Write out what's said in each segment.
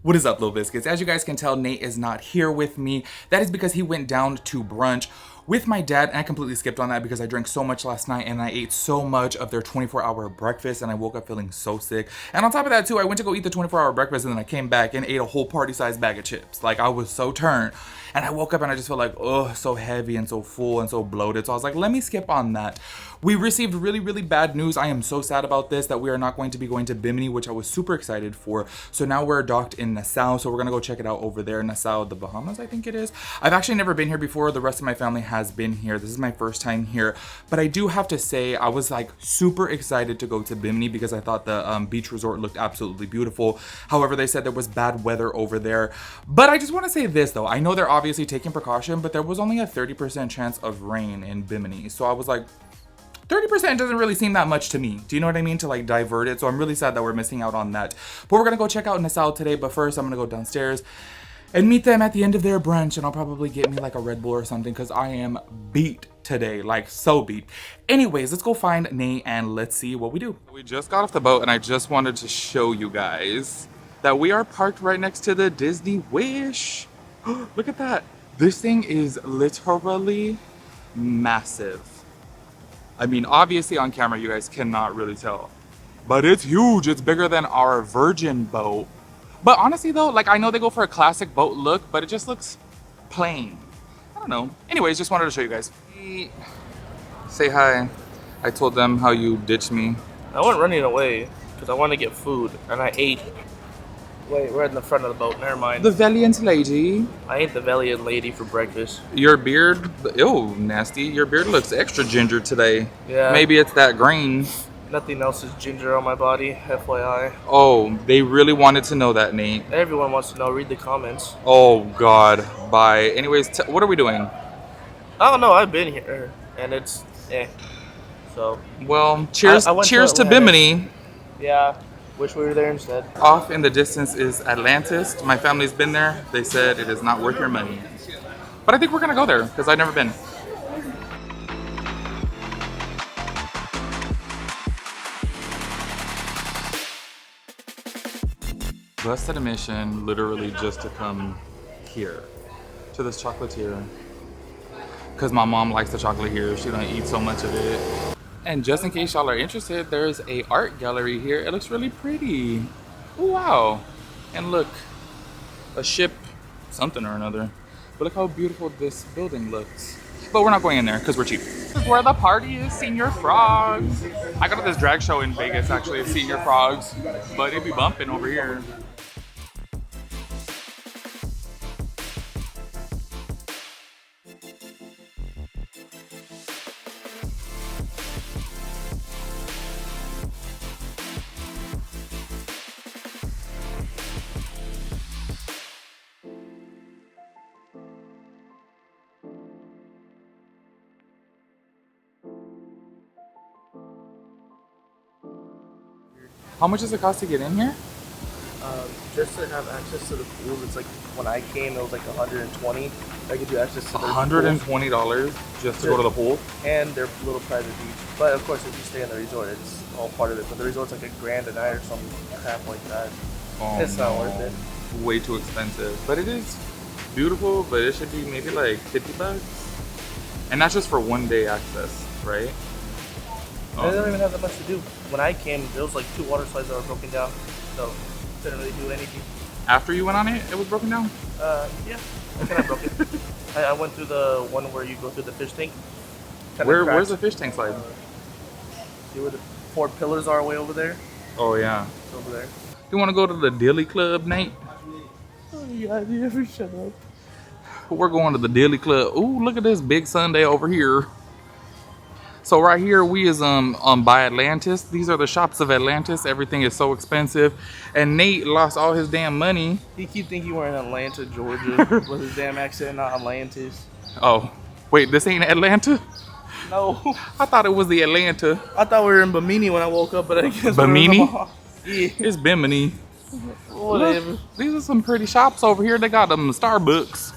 What is up, little biscuits? As you guys can tell, Nate is not here with me. That is because he went down to brunch with my dad, and I completely skipped on that because I drank so much last night and I ate so much of their 24-hour breakfast and I woke up feeling so sick. And on top of that too, I went to go eat the 24-hour breakfast and then I came back and ate a whole party-sized bag of chips. Like, I was so turned. And I woke up and I just felt like, oh, so heavy and so full and so bloated. So I was like, let me skip on that. We received really, really bad news. I am so sad about this, that we are not going to be going to Bimini, which I was super excited for. So now we're docked in Nassau. So we're going to go check it out over there in Nassau, the Bahamas, I think it is. I've actually never been here before. The rest of my family has been here. This is my first time here. But I do have to say, I was like super excited to go to Bimini because I thought the beach resort looked absolutely beautiful. However, they said there was bad weather over there. But I just want to say this though. I know they're obviously taking precaution, but there was only a 30% chance of rain in Bimini. So I was like, 30% doesn't really seem that much to me. Do you know what I mean? To like divert it. So I'm really sad that we're missing out on that. But we're gonna go check out Nassau today. But first I'm gonna go downstairs and meet them at the end of their brunch. And I'll probably get me like a Red Bull or something because I am beat today, like so beat. Anyways, let's go find Nate and let's see what we do. We just got off the boat and I just wanted to show you guys that we are parked right next to the Disney Wish. Look at that. This thing is literally massive. I mean, obviously on camera, you guys cannot really tell, but it's huge. It's bigger than our Virgin boat. But honestly though, like I know they go for a classic boat look, but it just looks plain. I don't know. Anyways, just wanted to show you guys. Hey, say hi. I told them how you ditched me. I went running away because I wanted to get food and I ate. Wait, we're in the front of the boat. Never mind. The valiant lady. I ate the valiant lady for breakfast. Your beard, ew, nasty. Your beard looks extra ginger today. Yeah. Maybe it's that green. Nothing else is ginger on my body, FYI. Oh, they really wanted to know that, Nate. Everyone wants to know. Read the comments. Oh God, bye. Anyways, what are we doing? I don't know. I've been here and it's So. Well, cheers. I went Cheers to Bimini. Yeah. Wish we were there instead. Off in the distance is Atlantis. My family's been there. They said it is not worth your money. But I think we're gonna go there because I've never been. Busted admission literally just to come here to this chocolatier because my mom likes the chocolate here. She don't eat so much of it. And just in case y'all are interested, there's a art gallery here. It looks really pretty. Ooh, wow. And look, a ship, something or another. But look how beautiful this building looks. But we're not going in there because we're cheap. This is where the party is, Senior Frogs. I go to this drag show in Vegas, actually, it's Senior Frogs. But it be bumping over here. How much does it cost to get in here? Just to have access to the pool, it's like when I came, it was like 120. I could do access to the $120 just to go to the pool? and their little private beach. But of course, if you stay in the resort, it's all part of it. But the resort's like $1,000 a night or some crap like that. Oh, It's not worth it. Way too expensive. But it is beautiful, but it should be maybe like 50 bucks. And that's just for one day access, right? They don't even have that much to do. When I came, there was like 2 water slides that were broken down, so couldn't really do anything. After you went on it, it was broken down? Yeah, I kind of broke it. I went through the one where you go through the fish tank. Where's the fish tank slide? See where the 4 pillars are way over there? Oh yeah. It's over there. You want to go to the Dilly Club, Nate? Oh yeah, you ever shut up? We're going to the Dilly Club. Ooh, look at this big sundae over here. So right here we is by Atlantis. These are the shops of Atlantis. Everything is so expensive. And Nate lost all his damn money. He keep thinking we're in Atlanta, Georgia, with his damn accent, not Atlantis. Oh, wait, this ain't Atlanta? No. I thought it was the Atlanta. I thought we were in Bimini when I woke up, but I guess Bimini? Yeah. It's Bimini. Whatever. Look, these are some pretty shops over here. They got them Starbucks.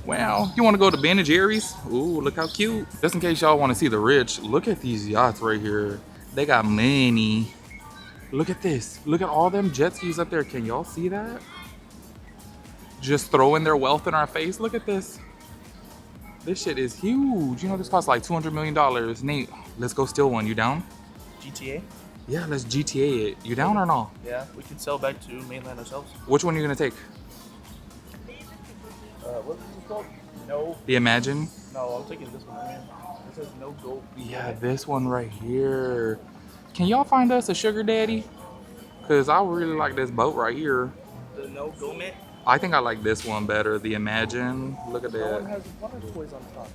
Wow, you want to go to Ben & Jerry's? Ooh, look how cute. Just in case y'all want to see the rich, look at these yachts right here. They got money. Look at this. Look at all them jet skis up there. Can y'all see that? just throwing their wealth in our face. Look at this. This shit is huge. You know, this costs like $200 million. Nate, let's go steal one. You down? GTA? Yeah, let's GTA it. You down or no? Yeah, we can sell back to mainland ourselves. Which one are you gonna take? What's this called? No. The Imagine? No, I'm taking this one right here. It says no go. Yeah, this one right here. Can y'all find us a sugar daddy? Cause I really like this boat right here. The no go mint? I think I like this one better, the Imagine. Look at That one that. has water toys on top.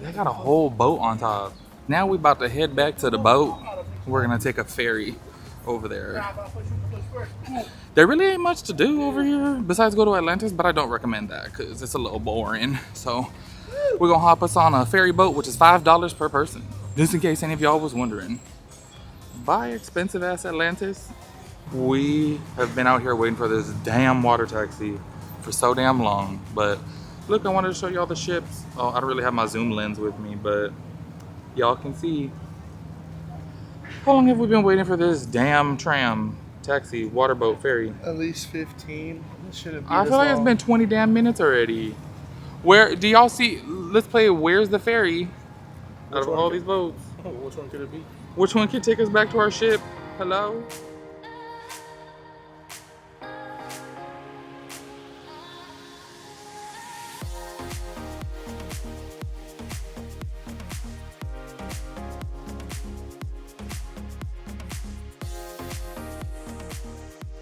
They got a whole boat on top. Now we about to head back to the boat. We're gonna take a ferry over there. There really ain't much to do over here besides go to Atlantis, but I don't recommend that because it's a little boring. So we're gonna hop us on a ferry boat, which is $5 per person. Just in case any of y'all was wondering. Buy expensive ass Atlantis. We have been out here waiting for this damn water taxi for so damn long. But look, I wanted to show y'all the ships. Oh, I don't really have my zoom lens with me, but y'all can see. How long have we been waiting for this damn tram, taxi, water boat, ferry? At least 15. This shouldn't be I this feel like it's long. been 20 damn minutes already. Where do y'all see? Let's play Where's the Ferry? Out of one all could- these boats, Which one could it be? which one can take us back to our ship? Hello?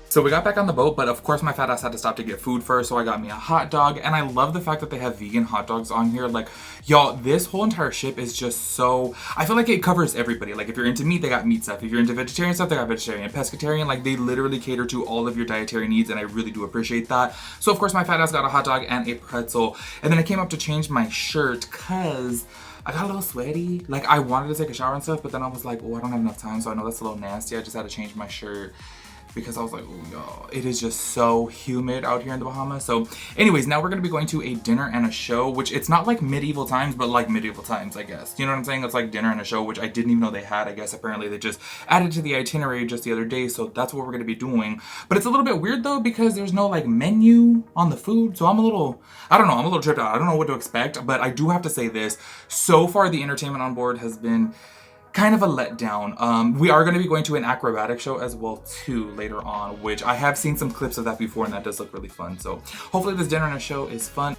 So we got back on the boat, but of course my fat ass had to stop to get food first, so I got me a hot dog, and I love the fact that they have vegan hot dogs on here. Like, y'all, this whole entire ship is just so, I feel like it covers everybody. Like, if you're into meat, they got meat stuff. If you're into vegetarian stuff, they got vegetarian. Pescatarian, like, they literally cater to all of your dietary needs, and I really do appreciate that. So of course my fat ass got a hot dog and a pretzel, and then I came up to change my shirt, cause I got a little sweaty. Like, I wanted to take a shower and stuff, but then I was like, oh, I don't have enough time, so I know that's a little nasty. I just had to change my shirt because I was like, oh y'all, it is just so humid out here in the Bahamas. So anyways, now we're gonna be going to a dinner and a show, which it's not like medieval times, but like medieval times, I guess. You know what I'm saying? It's like dinner and a show, which I didn't even know they had. I guess apparently they just added to the itinerary just the other day, so that's what we're gonna be doing. But it's a little bit weird though, because there's no like menu on the food, so I'm a little tripped out. I don't know what to expect, but I do have to say this. So far, the entertainment on board has been kind of a letdown. We are going to be going to an acrobatic show as well too later on, which I have seen some clips of that before and that does look really fun. So hopefully this dinner and a show is fun.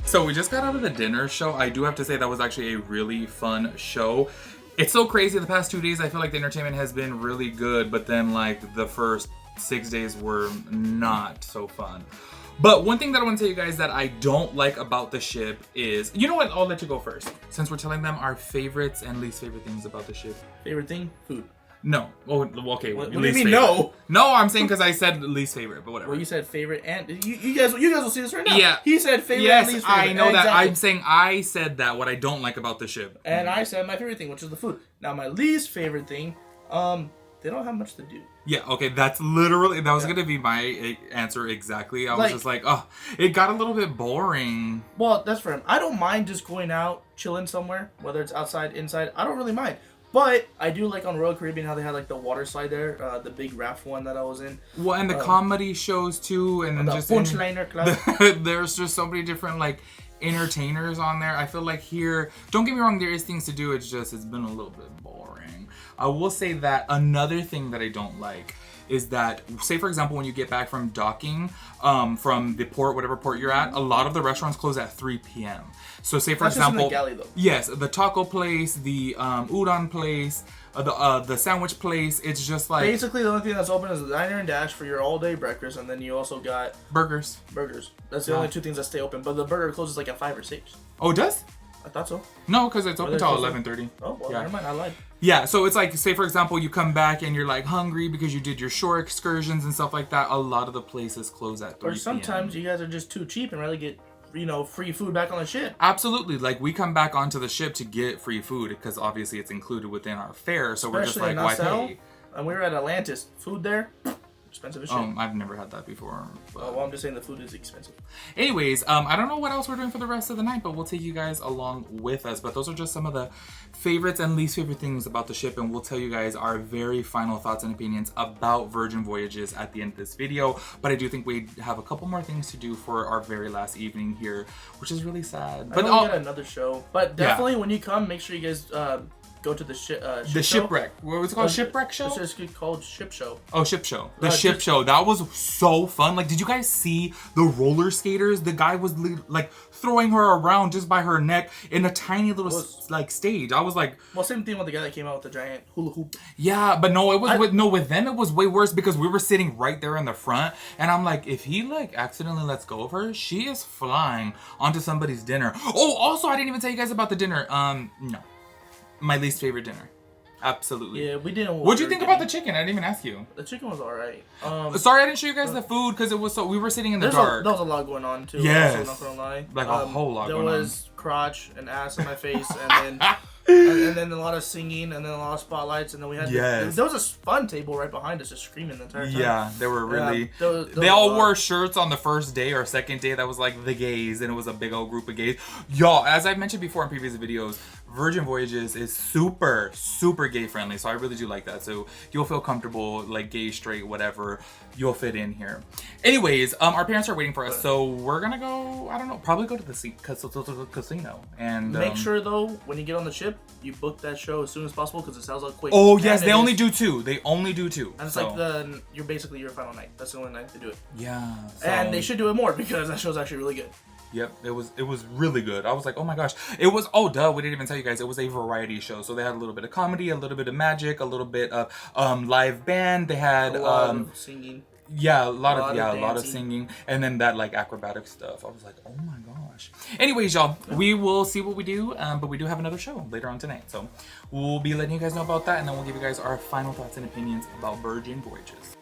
So we just got out of the dinner show. I do have to say that was actually a really fun show. It's so crazy the past 2 days. I feel like the entertainment has been really good, but then like the first 6 days were not so fun. But one thing that I want to tell you guys that I don't like about the ship is, you know what, I'll let you go first. Since we're telling them our favorites and least favorite things about the ship. Favorite thing? Food. No. Oh, okay. What do you least mean favorite. no? No, I'm saying because I said least favorite, but whatever. Well, you said favorite, and you guys will see this right now. Yeah. He said favorite Yes, and least favorite. I know that. Exactly. I'm saying I said that what I don't like about the ship. And I said my favorite thing, which is the food. Now my least favorite thing, they don't have much to do. Yeah, okay, that was gonna be my answer exactly. I was just like, oh, it got a little bit boring. Well, that's for him. I don't mind just going out, chilling somewhere, whether it's outside, inside. I don't really mind. But I do like on Royal Caribbean how they had like the water slide there, the big raft one that I was in. Well, and the comedy shows too, and then the just Punchliner Club. there's just so many different like entertainers on there. I feel like here, don't get me wrong, there is things to do. It's been a little bit boring. I will say that another thing that I don't like is that, say for example, when you get back from docking, from the port, whatever port you're at, a lot of the restaurants close at 3 p.m. So say for That's example, just in the galley, though. yes, the taco place, the udon place, the sandwich place, it's just like Basically, the only thing that's open is the Diner and Dash for your all-day breakfast, and then you also got burgers. That's the only two things that stay open. But the burger closes like at 5 or 6. Oh, it does? I thought so. No, because it's open they till close 11:30. Oh, well, Yeah. never mind. I lied. Yeah, so it's like, say for example, you come back and you're like hungry because you did your shore excursions and stuff like that. A lot of the places close at 3 Or sometimes you guys are just too cheap and rather get, free food back on the ship. Absolutely. Like, we come back onto the ship to get free food because obviously it's included within our fare. So we're just Especially like, in why Nassau. pay? And we were at Atlantis. Food there, expensive as shit. I've never had that before. But... Oh, well, I'm just saying the food is expensive. Anyways, I don't know what else we're doing for the rest of the night, but we'll take you guys along with us. But those are just some of the favorites and least favorite things about the ship, and we'll tell you guys our very final thoughts and opinions about Virgin Voyages at the end of this video. But I do think we have a couple more things to do for our very last evening here, which is really sad. But But we got another show. But definitely when you come, make sure you guys go to the ship the shipwreck. What was it called? Shipwreck show? It's just called Ship Show. Oh, ship show. The ship show. That was so fun. Like, did you guys see the roller skaters? The guy was like throwing her around just by her neck in a tiny little like stage. I was like, well, same thing with the guy that came out with the giant hula hoop. yeah, but no, it was with them. It was way worse because we were sitting right there in the front, and I'm like, if he like accidentally lets go of her, she is flying onto somebody's dinner. Oh, also, I didn't even tell you guys about the dinner. No. My least favorite dinner. Absolutely. Yeah, we didn't. What'd you think about the chicken? I didn't even ask you. The chicken was alright. Sorry I didn't show you guys the food because it was we were sitting in the dark. There was a lot going on too. Yes. Also, not gonna lie. Like a whole lot going on. There was crotch and ass in my face, and then and then a lot of singing, and then a lot of spotlights, and then we had there was a fun table right behind us just screaming the entire time. Yeah, they were really. They all wore shirts on the first day or second day that was like the gays, and it was a big old group of gays. Y'all, as I've mentioned before in previous videos, Virgin Voyages is super, super gay friendly, so I really do like that. So you'll feel comfortable, like gay, straight, whatever, you'll fit in here. Anyways, our parents are waiting for us, so we're gonna go. I don't know, probably go to the casino and make sure though when you get on the ship, you book that show as soon as possible because it sells out quick. Oh yes, they only do 2. They only do 2. And it's like you're basically your final night. That's the only night to do it. Yeah. So. And they should do it more because that show's actually really good. Yep, it was really good. I was like, oh my gosh. It was, oh duh, we didn't even tell you guys, it was a variety show. So they had a little bit of comedy, a little bit of magic, a little bit of live band. They had a lot of singing. Yeah, a lot of singing, and then that like acrobatic stuff. I was like, oh my gosh. Anyways, y'all, we will see what we do, but we do have another show later on tonight. So we'll be letting you guys know about that, and then we'll give you guys our final thoughts and opinions about Virgin Voyages.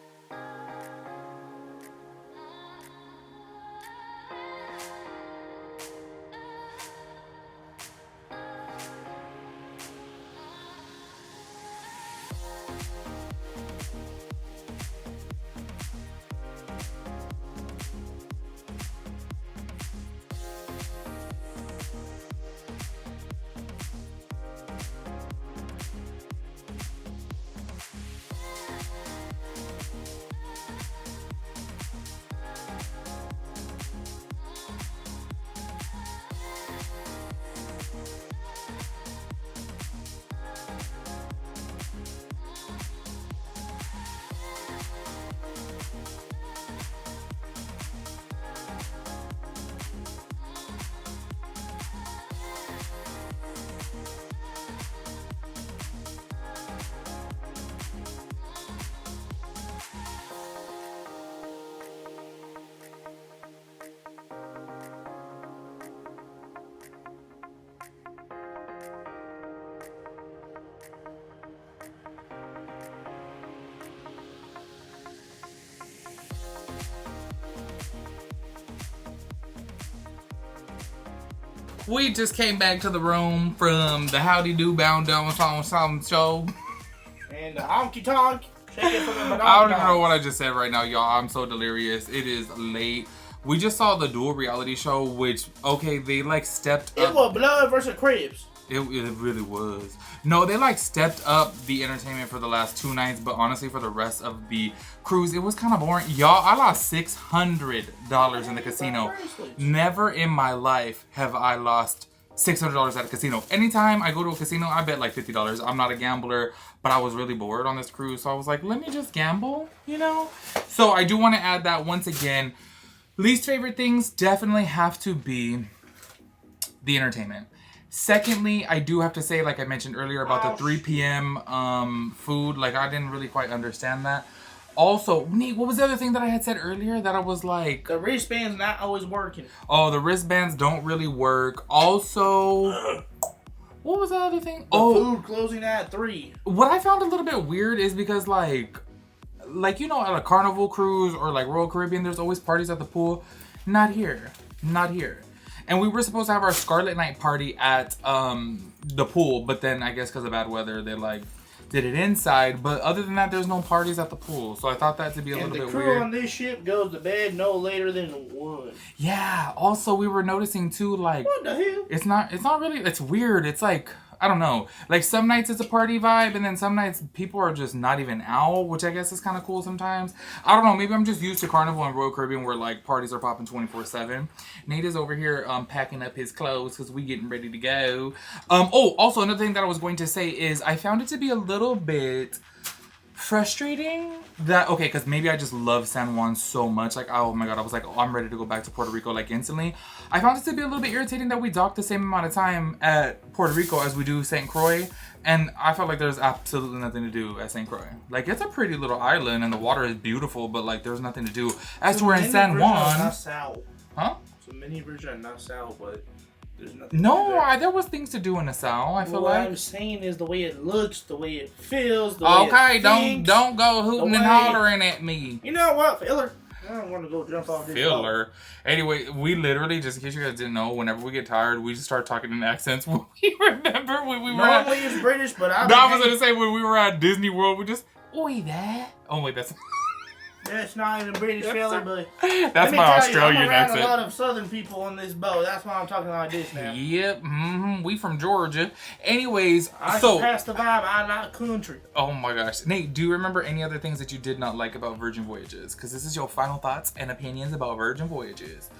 We just came back to the room from the Howdy Do Bound Down Song show. And the honky tonk. Shake it for the I don't even know what I just said right now, y'all. I'm so delirious. It is late. We just saw the dual reality show, which, okay, they like stepped up. It was Blood versus Cribs. It really was. No, they like stepped up the entertainment for the last 2 nights, but honestly, for the rest of the cruise, it was kind of boring. Y'all, I lost $600 in the casino. Never in my life have I lost $600 at a casino. Anytime I go to a casino, I bet like $50. I'm not a gambler, but I was really bored on this cruise, so I was like, let me just gamble, you know? So I do want to add that once again. Least favorite things definitely have to be the entertainment. Secondly, I do have to say, like I mentioned earlier about the 3 p.m. Food, like I didn't really quite understand that. Also, Nate, what was the other thing that I had said earlier that I was like... The wristband's not always working. Oh, the wristbands don't really work. Also... What was the other thing? The food closing at 3. What I found a little bit weird is because like you know, at a Carnival cruise or like Royal Caribbean, there's always parties at the pool. Not here. Not here. And we were supposed to have our Scarlet Night party at the pool, but then I guess because of bad weather, they like did it inside. But other than that, there's no parties at the pool. So I thought that to be a little bit weird. And the crew on this ship goes to bed no later than 1. Yeah. Also, we were noticing too, like, what the hell? It's not really. It's weird. It's like, I don't know. Like some nights it's a party vibe, and then some nights people are just not even out, which I guess is kind of cool sometimes. I don't know. Maybe I'm just used to Carnival and Royal Caribbean where like parties are popping 24/7. Nate is over here packing up his clothes because we getting ready to go. Oh, also another thing that I was going to say is I found it to be a little bit frustrating that, okay, because maybe I just love San Juan so much, like, oh my god, I was like, oh, I'm ready to go back to Puerto Rico like instantly. I found it to be a little bit irritating that we docked the same amount of time at Puerto Rico as we do St. Croix, and I felt like there's absolutely nothing to do at St. Croix. Like, it's a pretty little island and the water is beautiful, but like there's nothing to do. As to where in San Juan, huh? It's a mini version of Nassau, but there's nothing. No, there was things to do in Nassau. I feel what like. I'm saying is the way it looks, the way it feels, the way okay, it thinks, don't go hooting and hollering at me. You know what, filler? I don't want to go jump off this filler. Boat. Anyway, we literally, just in case you guys didn't know, whenever we get tired, we just start talking in accents. We remember when we were normally it's British, but I was gonna say when we were at Disney World, we just oi there. Oh wait, that's. That's not even British fella, but that's my Australian accent. I'm around a lot of Southern people on this boat. That's why I'm talking like this now. Yep, we from Georgia. Anyways, I pass the vibe. I like country. Oh my gosh, Nate, do you remember any other things that you did not like about Virgin Voyages? Because this is your final thoughts and opinions about Virgin Voyages.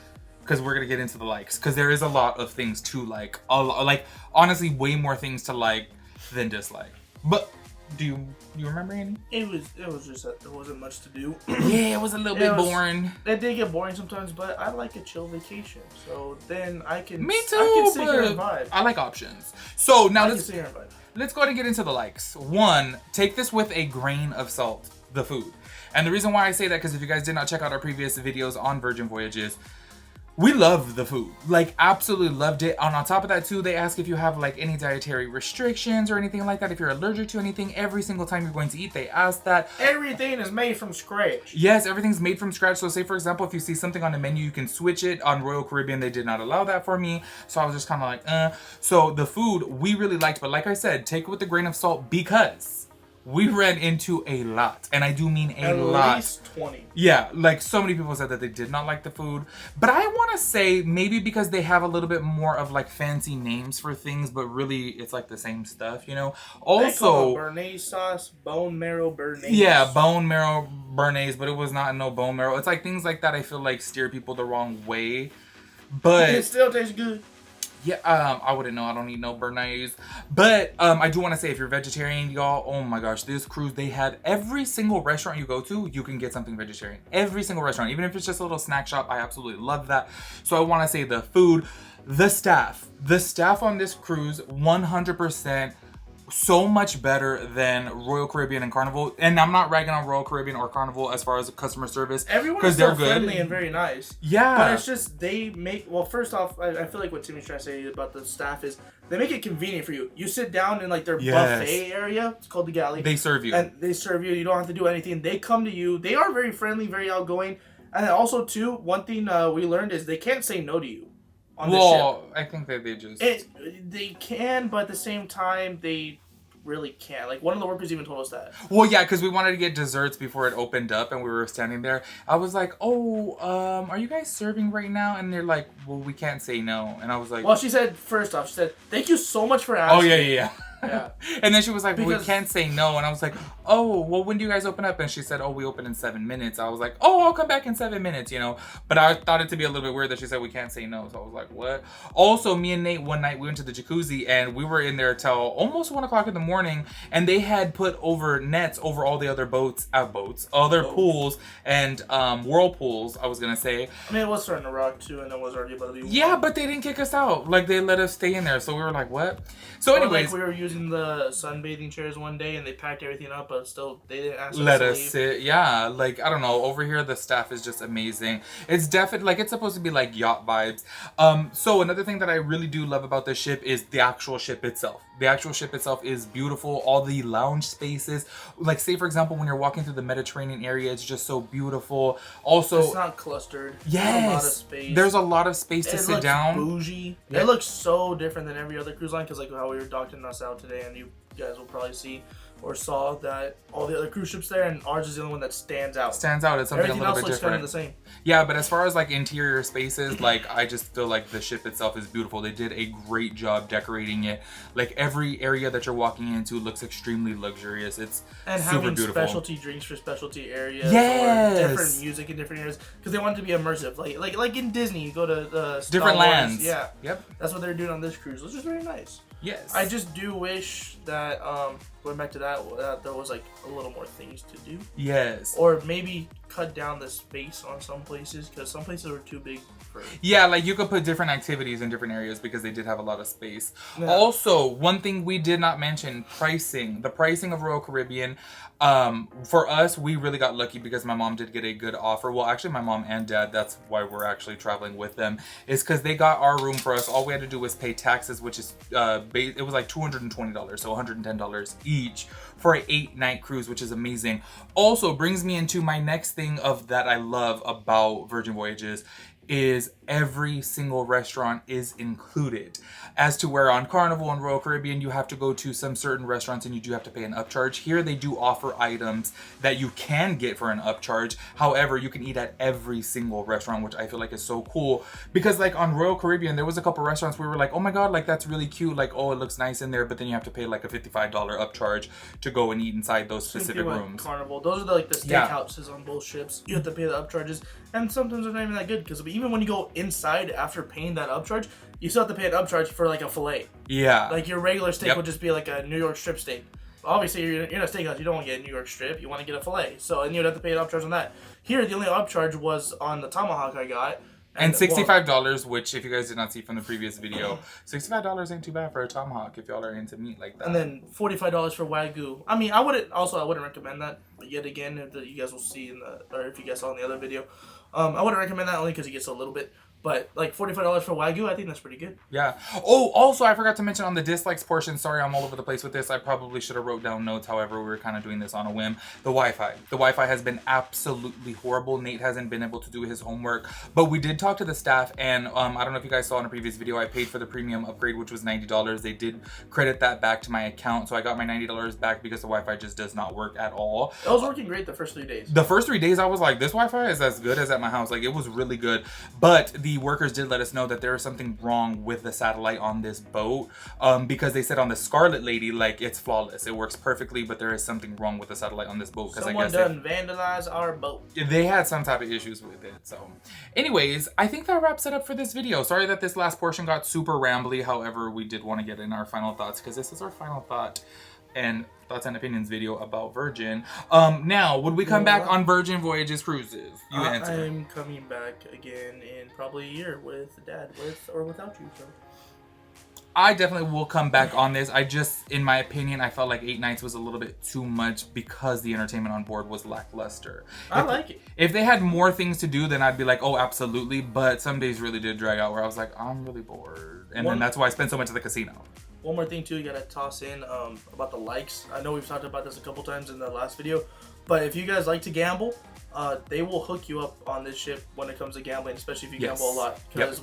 Because we're gonna get into the likes. Because there is a lot of things to like. Like honestly, way more things to like than dislike. But. Do you remember any? It was just there wasn't much to do. Yeah, it was a little bit boring. It did get boring sometimes, but I like a chill vacation. So then I can. Me too. I can sit here and vibe. I like options. So now let's sit here and vibe. Let's go ahead and get into the likes. 1, take this with a grain of salt. The food, and the reason why I say that because if you guys did not check out our previous videos on Virgin Voyages. We loved the food, like absolutely loved it. And on top of that too, they ask if you have like any dietary restrictions or anything like that. If you're allergic to anything, every single time you're going to eat, they ask that. Everything is made from scratch. Yes, everything's made from scratch. So say for example, if you see something on the menu, you can switch it. On Royal Caribbean, they did not allow that for me. So I was just kind of like, So the food we really liked, but like I said, take it with a grain of salt because we ran into a lot, and I do mean a lot. At least 20. Yeah, like so many people said that they did not like the food. But I want to say maybe because they have a little bit more of like fancy names for things, but really it's like the same stuff, you know? Also, béarnaise sauce, bone marrow béarnaise. Yeah, bone marrow béarnaise, but it was not no bone marrow. It's like things like that I feel like steer people the wrong way. But it still tastes good. Yeah, I wouldn't know. I don't eat no béarnaise. But I do want to say, if you're vegetarian, y'all, oh my gosh, this cruise, they had every single restaurant you go to, you can get something vegetarian. Every single restaurant, even if it's just a little snack shop, I absolutely love that. So I want to say the food, the staff on this cruise, 100%. So much better than Royal Caribbean and Carnival, and I'm not ragging on Royal Caribbean or Carnival as far as customer service. Everyone is so friendly and very nice. Yeah, but it's just they make. Well, first off, I feel like what Timmy's trying to say about the staff is they make it convenient for you. You sit down in like their buffet area. It's called the galley. They serve you, and they serve you. You don't have to do anything. They come to you. They are very friendly, very outgoing, and then also too, one thing we learned is they can't say no to you on the ship. Well, I think that they just... They can, but at the same time, they really can't. Like, one of the workers even told us that. Well, yeah, because we wanted to get desserts before it opened up, and we were standing there. I was like, "Oh, are you guys serving right now?" And they're like, "Well, we can't say no." And I was like, "Well," she said. First off, she said, "Thank you so much for asking." Oh yeah. Yeah. And then she was like, well, we can't say no. And I was like, oh, well, when do you guys open up? And she said, oh, we open in 7 minutes. I was like, oh, I'll come back in 7 minutes, you know. But I thought it to be a little bit weird that she said we can't say no. So I was like, what? Also, me and Nate, one night, we went to the jacuzzi and we were in there till almost 1 o'clock in the morning. And they had put over nets over all the other other pools and whirlpools, I was going to say. I mean, it was starting to rock too, and it was already about to be warm. Yeah, but they didn't kick us out. Like, they let us stay in there. So we were like, what? So anyways. Like we were using the sunbathing chairs one day and they packed everything up, but still they didn't ask us let to us leave. sit. Yeah, like, I don't know, over here the staff is just amazing. It's definitely like, it's supposed to be like yacht vibes. So another thing that I really do love about this ship is the actual ship itself. The actual ship itself is beautiful. All the lounge spaces, like, say for example when you're walking through the Mediterranean area, it's just so beautiful. Also, it's not clustered. Yes, there's a lot of space to sit down. Bougie. Yeah. It looks so different than every other cruise line, because like how we were docking us out today, and you guys will probably see or saw that all the other cruise ships there, and ours is the only one that stands out. It's something everything a little else bit looks different. kind of the same. Yeah, but as far as like interior spaces, like, I just feel like the ship itself is beautiful. They did a great job decorating it. Like, every area that you're walking into looks extremely luxurious. It's and super having beautiful. Specialty drinks for specialty areas. Yes. Or different music in different areas, because they wanted to be immersive. Like in Disney, you go to different lands. Yeah. Yep. That's what they're doing on this cruise, which is very nice. Yes. I just do wish that going back to that there was like a little more things to do. Yes. Or maybe cut down the space on some places, because some places were too big for. Yeah, like you could put different activities in different areas because they did have a lot of space. Yeah. Also, one thing we did not mention, pricing. The pricing of Royal Caribbean. For us, we really got lucky because my mom did get a good offer. Well, actually, my mom and dad, that's why we're actually traveling with them, is because they got our room for us. All we had to do was pay taxes, which is, it was like $220, so $110 each for an 8-night cruise, which is amazing. Also, brings me into my next thing of that I love about Virgin Voyages is every single restaurant is included. As to where on Carnival and Royal Caribbean you have to go to some certain restaurants and you do have to pay an upcharge. Here they do offer items that you can get for an upcharge. However, you can eat at every single restaurant, which I feel like is so cool. Because like on Royal Caribbean, there was a couple restaurants where we were like, oh my god, like that's really cute. Like, oh, it looks nice in there. But then you have to pay like a $55 upcharge to go and eat inside those specific rooms. Carnival, those are the steakhouses on both ships. You have to pay the upcharges. And sometimes they're not even that good, because even when you go inside after paying that upcharge, you still have to pay an upcharge for like a fillet. Yeah. Like your regular steak would just be like a New York strip steak. Obviously, you're in a steakhouse, you don't want to get a New York strip, you want to get a fillet. So, and you'd have to pay an upcharge on that. Here, the only upcharge was on the tomahawk I got. And $65, which if you guys did not see from the previous video, $65 ain't too bad for a tomahawk if y'all are into meat like that. And then $45 for Wagyu. I mean, I wouldn't recommend that. But yet again, if you guys will see or if you guys saw in the other video, I wouldn't recommend that only because it gets a little bit. But like $45 for Wagyu, I think that's pretty good. Yeah. Oh, also I forgot to mention on the dislikes portion. Sorry, I'm all over the place with this. I probably should have wrote down notes. However, we were kind of doing this on a whim. The Wi-Fi. The Wi-Fi has been absolutely horrible. Nate hasn't been able to do his homework, but we did talk to the staff, and I don't know if you guys saw in a previous video, I paid for the premium upgrade, which was $90. They did credit that back to my account, so I got my $90 back because the Wi-Fi just does not work at all. It was working great the first 3 days. The first 3 days, I was like, this Wi-Fi is as good as at my house. Like, it was really good, but the workers did let us know that there is something wrong with the satellite on this boat, because they said on the Scarlet Lady, like, it's flawless, it works perfectly, but there is something wrong with the satellite on this boat because I guess someone done vandalized our boat. They had some type of issues with it. So anyways, I think that wraps it up for this video. Sorry that this last portion got super rambly. However, we did want to get in our final thoughts because this is our final thought and thoughts and opinions video about Virgin. Now, would we come back on Virgin Voyages cruises? You answer. I'm coming back again in probably a year with Dad, with or without you. So I definitely will come back on this. I just, in my opinion, I felt like 8 nights was a little bit too much because the entertainment on board was lackluster. I like it. If they had more things to do, then I'd be like, oh, absolutely. But some days really did drag out where I was like, I'm really bored. And then that's why I spent so much at the casino. one more thing too, you gotta toss in about the likes. I know we've talked about this a couple times in the last video, but if you guys like to gamble, they will hook you up on this ship when it comes to gambling, especially if you gamble a lot. Because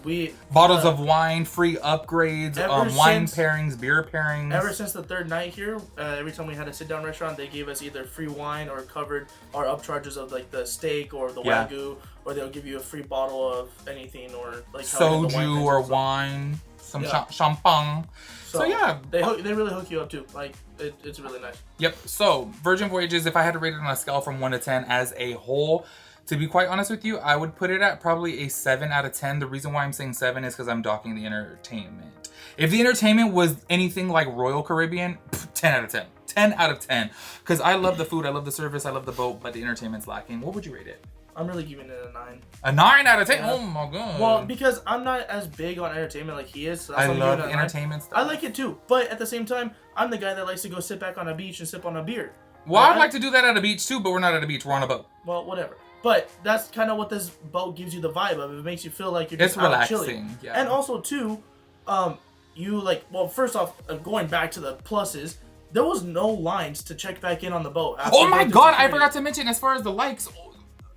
bottles of wine, free upgrades, wine pairings, beer pairings. Ever since the third night here, every time we had a sit-down restaurant, they gave us either free wine or covered our upcharges of like the steak or the wagyu, or they'll give you a free bottle of anything or like soju or wine, some champagne. So yeah, they really hook you up too. Like it's really nice. Yep. So Virgin Voyages, if I had to rate it on a scale from 1 to 10 as a whole, to be quite honest with you, I would put it at probably a 7 out of 10. The reason why I'm saying 7 is because I'm docking the entertainment. If the entertainment was anything like Royal Caribbean, 10 out of 10. 10 out of 10. Because I love the food, I love the service, I love the boat, but the entertainment's lacking. What would you rate it? I'm really giving it a 9. A 9 out of 10? Yeah. Oh my god. Well, because I'm not as big on entertainment like he is. So that's I love entertainment stuff. I like it too. But at the same time, I'm the guy that likes to go sit back on a beach and sip on a beer. Well, I'd like to do that at a beach too, but we're not at a beach. We're on a boat. Well, whatever. But that's kind of what this boat gives you the vibe of. It makes you feel like you're just out chilling. Yeah. And also, too, you like, well, first off, going back to the pluses, there was no lines to check back in on the boat. Oh my god, I forgot to mention, as far as the likes,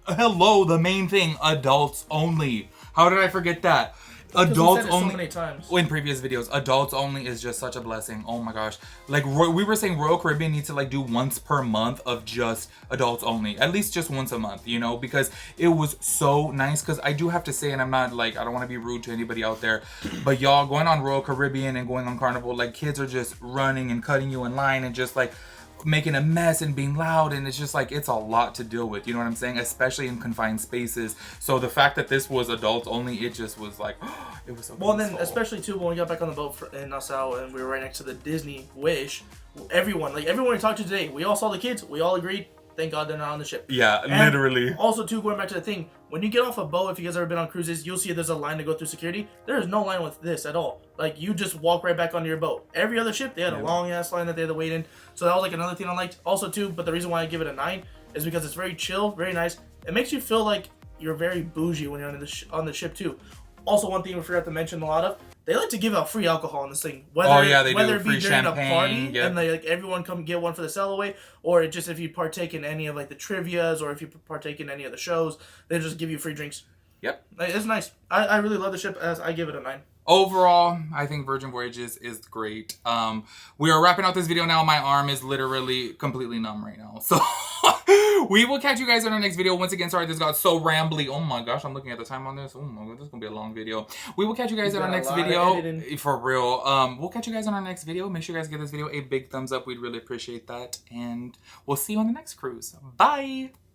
hello, the main thing, adults only. How did I forget that? Adults only. So many times. In previous videos, adults only is just such a blessing. Oh my gosh. Like we were saying, Royal Caribbean needs to like do once per month of just adults only. At least just once a month, you know, because it was so nice. Because I do have to say, and I'm not like, I don't want to be rude to anybody out there, but y'all going on Royal Caribbean and going on Carnival, like kids are just running and cutting you in line and just like making a mess and being loud, and it's just like, it's a lot to deal with, you know what I'm saying, especially in confined spaces. So the fact that this was adults only, it just was like, it was so well peaceful. Then especially too when we got back on the boat in Nassau and we were right next to the Disney Wish, everyone we talked to today, we all saw the kids, we all agreed, thank God they're not on the ship. Yeah, and literally. Also too, going back to the thing, when you get off a boat, if you guys ever been on cruises, you'll see there's a line to go through security. There is no line with this at all. Like, you just walk right back onto your boat. Every other ship, they had a long ass line that they had to wait in. So that was like another thing I liked. Also too, but the reason why I give it a 9 is because it's very chill, very nice. It makes you feel like you're very bougie when you're on the ship too. Also, one thing we forgot to mention a lot of, they like to give out free alcohol on this thing. Whether it be during a party and like everyone come get one for the sell away, or just if you partake in any of like the trivias, or if you partake in any of the shows, they just give you free drinks. Yep. It's nice. I really love the ship. I give it a 9. Overall, I think Virgin Voyages is great. We are wrapping out this video now. My arm is literally completely numb right now. So we will catch you guys in our next video. Once again, sorry this got so rambly. Oh my gosh, I'm looking at the time on this. Oh my god, this is going to be a long video. We will catch you guys in our next video. For real. We'll catch you guys in our next video. Make sure you guys give this video a big thumbs up. We'd really appreciate that. And we'll see you on the next cruise. Bye.